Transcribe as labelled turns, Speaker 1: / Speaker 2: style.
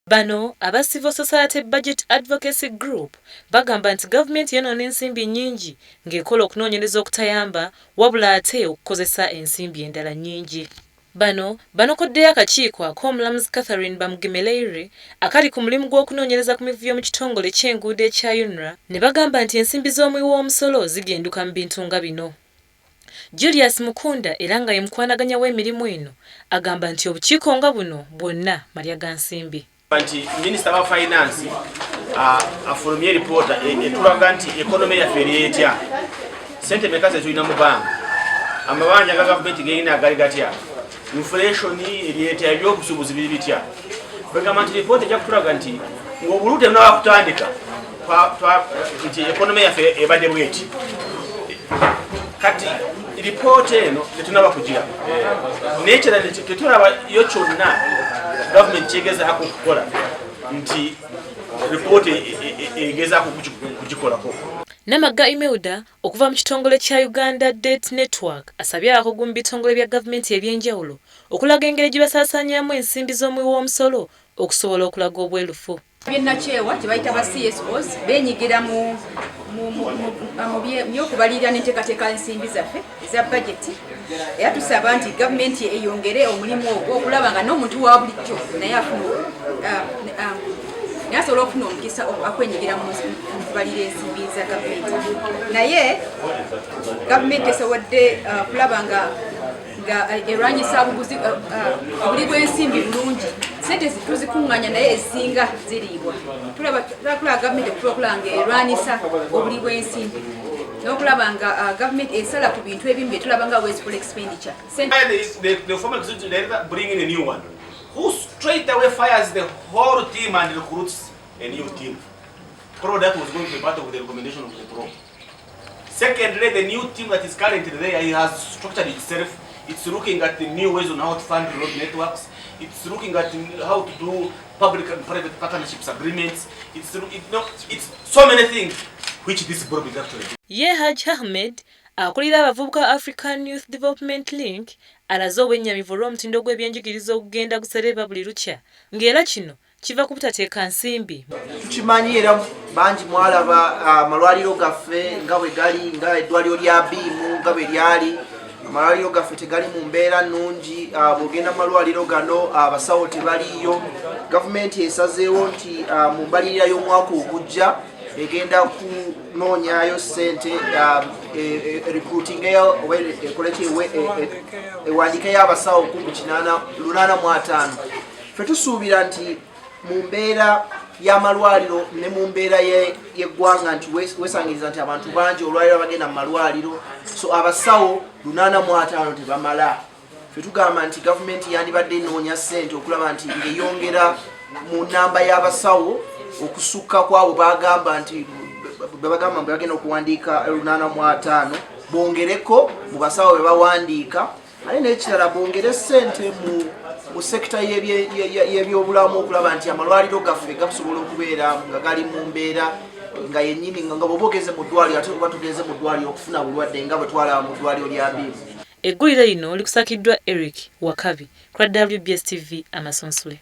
Speaker 1: Bano aba Civil Society Budget Advocacy Group bagamba nti gavumenti yonoona ensimbi nnyingi ng'ekola okunoonyereza okutayamba wabula ate okukozesa ensimbi endala nnyingi. Bano banokoddeyo akakiiko ak'omulamuzi Catherine Bamugemeleire akali ku mulimu gw'okunoonyereza ku mivuyo mu kitongole ky'enguudo ekya UNRA ne bagamba nti ensimbi z'omuwi w'omusolo zigenduka mu bintu nga bino. Julius Mukunda era nga ye mukwanaganya w'emirimu eno agamba nti obukiiko nga buno bwonna malya ga nsimbi.
Speaker 2: Nti Minister wa Finance afulumye reporter etulaga nti economy yaffe eri etya. Sente mekaze tulina mu banka. Amabanja ga government geyina agali gatya. Inflation eri etya ebyobusuubuzi biri bitya. Bagamba nti report ejja kutulaga nti ng'obulute bunaaba kutandika nti economy yaffe ebadde bweti. Kati report eno tetunaba kugira. Nekira tetulaba yo kyonna government chegezaako kukola nti report egezaako kugikolako.
Speaker 1: Namagga Imelda okuva mu kitongole kya Uganda Debt Network asabye abakugu mu bitongole bya gavumenti eby'enjawulo okulaga engeri gye basaasaanyamu ensimbi z'omuwi w'omusolo okusobola okulaga obwerufu.
Speaker 3: Byenakyewa kye bayita ba CSOs beenyigira mu byokubalirira n'enteekateeka ensimbi zaffe eza bajeti. Era tusaba nti gavumenti eyongere omulimu ogwo okulaba nga n'omuntu wa bulijjo naye asobola okufuna omukisa akwenyigira mu kubalira ensimbi za gavumenti. Naye gavumenti esobodde kulaba nga erwanyisa obuli bw'ensimbi bulungi. Sente tuzikuŋŋanya naye ezisinga ziriibwa. Tulaba gavumenti okuba nga erwanisa obuli bw'ensimbi n'okulaba nga gavumenti esala ku bintu ebimu bye tulaba nga wasteful expenditure.
Speaker 2: The former executive bring in a new one who straight away fires the whole team and recruits a new team. Probably that was going to be part of the recommendation of the pro. Secondly, the new team that is currently there, it has structured itself. It's looking at the new ways on how to fund road networks. It's looking at how to do public and private partnerships agreements. It's so many things which this group is actually doing.
Speaker 1: Ye Haj Ahmed akulira abavubuka African Youth Development Link alaze obwennyamivu olw'omutindo gw'ebyenjigiriza okugenda gusereba buli lukya ng'era kino kiva ku butateeka nsimbi.
Speaker 4: Tukimanyi era bangi mwalaba amalwaliro gaffe nga bwe gali nga eddwaliro lya Biimu nga bwe lyali. Amalwaliro gaffe tegali mu mbeera nnungi. Bw'ogenda mu malwaliro gano abasawo tebaliyo. Gavumenti esazeewo nti mu mbalirira y'omwaka ogujja egenda kunoonyaayo ssente recruiting ewandiikeyo abasawo 885. Ffe tusuubira nti mu mbeera y'amalwaliro ne mu mbeera y'eggwanga nti weesangiriza nti abantu bangi olwaliro bagenda mu malwaliro, so abasawo 850 tebamala. Ffe tugamba nti gavumenti yandibadde enoonya ssente okulaba nti ng'eyongera mu nnamba y'abasawo okusukka kwabo bagamba nti bagamba mbu bagenda okuwandiika 850 bongereko mu basawo be bawandiika. Ate n'ekirala bongere ssente mu sekita y'ebyobulamu okulaba nti amalwaliro gaffe gasobola okubeera nga gali mu mbeera nga yennyini nga bw'oba ogeze mu ddwaliro ate oba tugeze mu ddwaliro okufuna bulwadde nga bwe twalaba mu ddwaliro lya Biimu.
Speaker 1: Eggulire lino likusakiddwa Eric Wakabi kwa WBS TV Amasonsule.